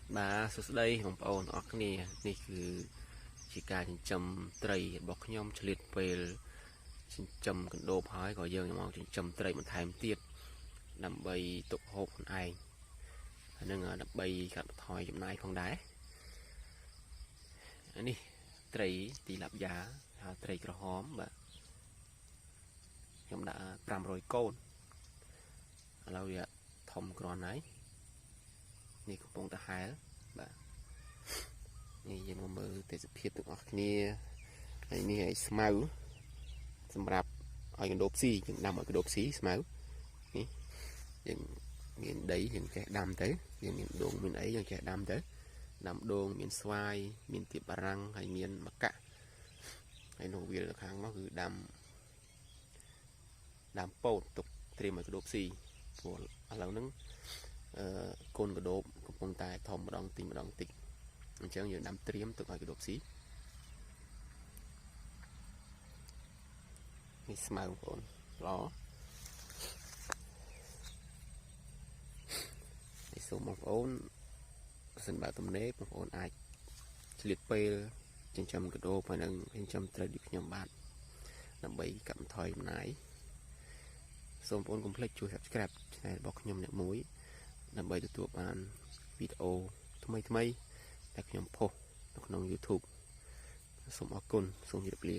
Bà số đâyของបងប្អូនអរគ្នានេះគឺជាការចិញ្ចឹមត្រីរបស់ខ្ញុំឆ្លៀតពេលចិញ្ចឹមកណ្ដូបហើយក៏យើងមកចិញ្ចឹមត្រីបន្ថែមទៀតដើម្បីទុកហូបខ្លួនឯងហើយនឹងដើម្បីកាត់បន្ថយចំណាយផងដែរនេះត្រីទីឡាប់យ៉ាហៅត្រីក្រហមបាទខ្ញុំដាក់500កូនឥឡូវវាធំគ្រាន់ហើយនេះកំពុងតែហែលបាទនេះយើងមកមើលទេសភាពទាំងអស់គ្នាហើយនេះឲ្យស្មៅសម្រាប់ឲ្យកណ្ដូបស៊ីយើងដាំឲ្យកណ្ដូបស៊ីស្មៅនេះយើងមានដីយើងចេះដាំទៅយើងមានដងមានអីយើងចេះដាំទៅដាំដូងមានស្វាយមានទៀបបារាំងហើយមានម្កាក់ហើយនោះវាខាងនោះគឺដាំពោតទុកត្រៀមឲ្យកណ្ដូបស៊ីព្រោះឥឡូវហ្នឹងកូនកណ្ដូបកំពុងតែធំម្ដងតិចអញ្ចឹងយើងដាំត្រៀមទុកឲ្យកណ្ដូបស៊ីនេះស្មៅបងប្អូនល្អហើយសូមបងប្អូនសិនបើទំនេរបងប្អូនអាចឆ្លៀតពេលចិញ្ចឹមកណ្ដូបហើយនឹងចិញ្ចឹមត្រីដូចខ្ញុំបាទដើម្បីកាត់បន្ថយចំណាយសូមបងប្អូនកុំភ្លេចជួយ Subscribe Channel របស់ខ្ញុំអ្នកមួយដើម្បីទទួលបានវីដេអូថ្មីដែលខ្ញុំផុសនៅក្នុង YouTube សូមអរគុណសូមជម្រាបលា